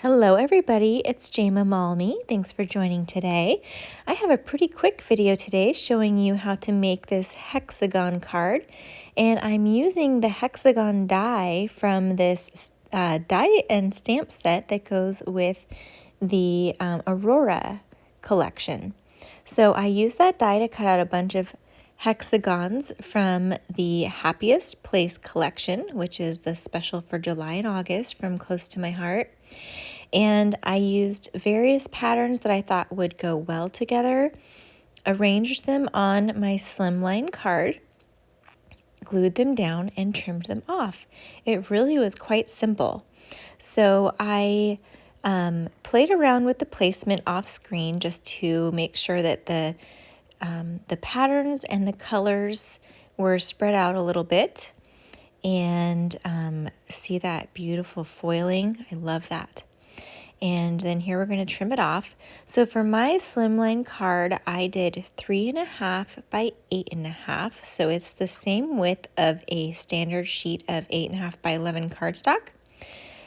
Hello everybody, it's Jama Malmi. Thanks for joining today. I have a pretty quick video today showing you how to make this hexagon card, and I'm using the hexagon die from this die and stamp set that goes with the Aurora collection. So I used that die to cut out a bunch of hexagons from the Happiest Place collection, which is the special for July and August from Close to My Heart. And I used various patterns that I thought would go well together, arranged them on my Slimline card, glued them down, and trimmed them off. It really was quite simple. So I played around with the placement off screen just to make sure that the patterns and the colors were spread out a little bit. And see that beautiful foiling? I love that. And then here we're going to trim it off. So for my Slimline card, I did 3.5 by 8.5. So it's the same width of a standard sheet of 8.5 by 11 cardstock.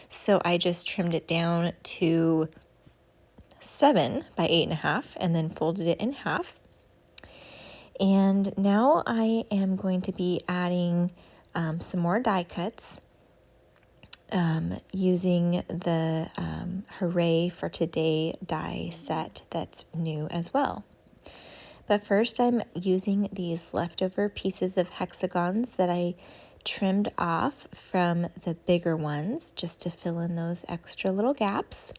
So I just trimmed it down to 7 by 8.5 and then folded it in half. And now I am going to be adding some more die cuts using the Hooray for Today die set that's new as well. But first I'm using these leftover pieces of hexagons that I trimmed off from the bigger ones just to fill in those extra little gaps.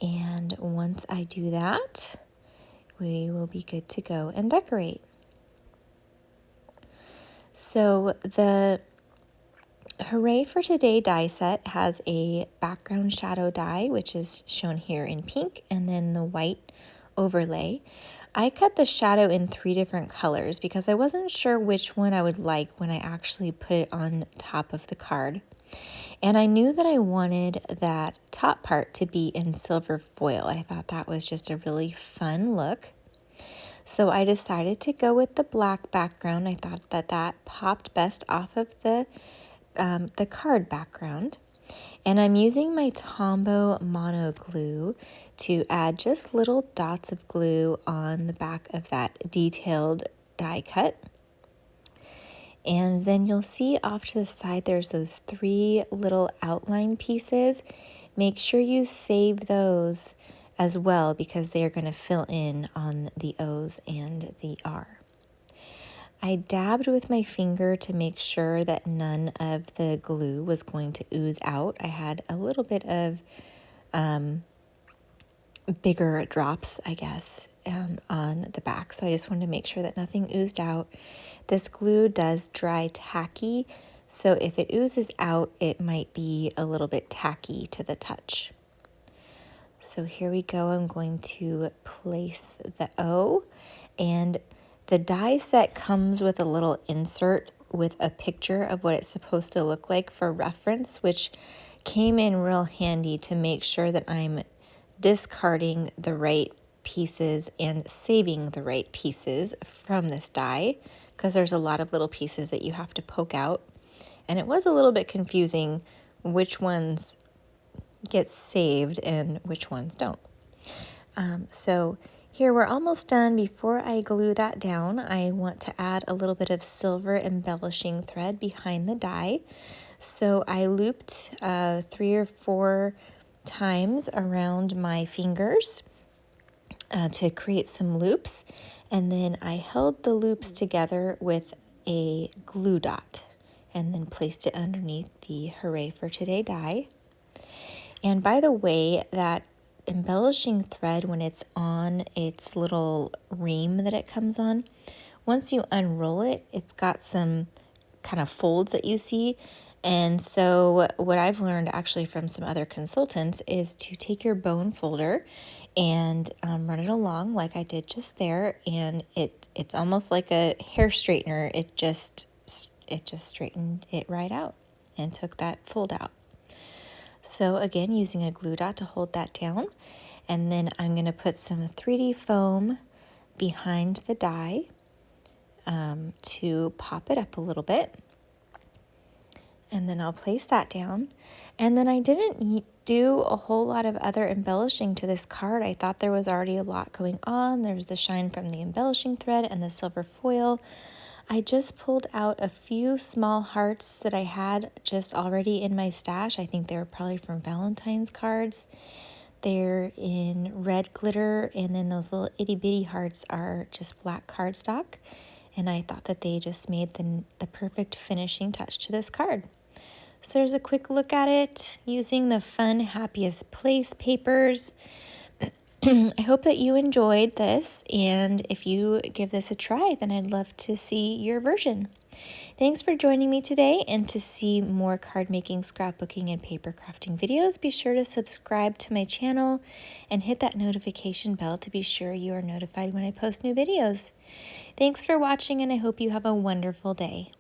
And once I do that, we will be good to go and decorate. So the Hooray for Today die set has a background shadow die, which is shown here in pink, and then the white overlay. I cut the shadow in 3 different colors because I wasn't sure which one I would like when I actually put it on top of the card. And I knew that I wanted that top part to be in silver foil. I thought that was just a really fun look. So I decided to go with the black background. I thought that that popped best off of the card background. And I'm using my Tombow mono glue to add just little dots of glue on the back of that detailed die cut. And then you'll see off to the side there's those 3 little outline pieces. Make sure you save those as well because they're going to fill in on the O's and the R. I dabbed with my finger to make sure that none of the glue was going to ooze out. I had a little bit of bigger drops, I guess, on the back. So I just wanted to make sure that nothing oozed out. This glue does dry tacky, so if it oozes out, it might be a little bit tacky to the touch. So here we go. I'm going to place the O, and the die set comes with a little insert with a picture of what it's supposed to look like for reference, which came in real handy to make sure that I'm discarding the right pieces and saving the right pieces from this die, because there's a lot of little pieces that you have to poke out. And it was a little bit confusing which ones get saved and which ones don't. So here we're almost done. Before I glue that down, I want to add a little bit of silver embellishing thread behind the die. So I looped 3 or 4 times around my fingers to create some loops, and then I held the loops together with a glue dot and then placed it underneath the Hooray for Today die. And by the way, that embellishing thread, when it's on its little ream that it comes on, once you unroll it, it's got some kind of folds that you see. And so what I've learned actually from some other consultants is to take your bone folder and run it along like I did just there, and it's almost like a hair straightener. It just straightened it right out and took that fold out. So again, using a glue dot to hold that down, and then I'm going to put some 3D foam behind the die to pop it up a little bit. And then I'll place that down. And then I didn't do a whole lot of other embellishing to this card. I thought there was already a lot going on. There's the shine from the embellishing thread and the silver foil. I just pulled out a few small hearts that I had just already in my stash. I think they were probably from Valentine's cards. They're in red glitter, and then those little itty bitty hearts are just black cardstock. And I thought that they just made the perfect finishing touch to this card. So there's a quick look at it using the fun Happiest Place papers. I hope that you enjoyed this, and if you give this a try, then I'd love to see your version. Thanks for joining me today, and to see more card making, scrapbooking, and paper crafting videos, be sure to subscribe to my channel and hit that notification bell to be sure you are notified when I post new videos. Thanks for watching, and I hope you have a wonderful day.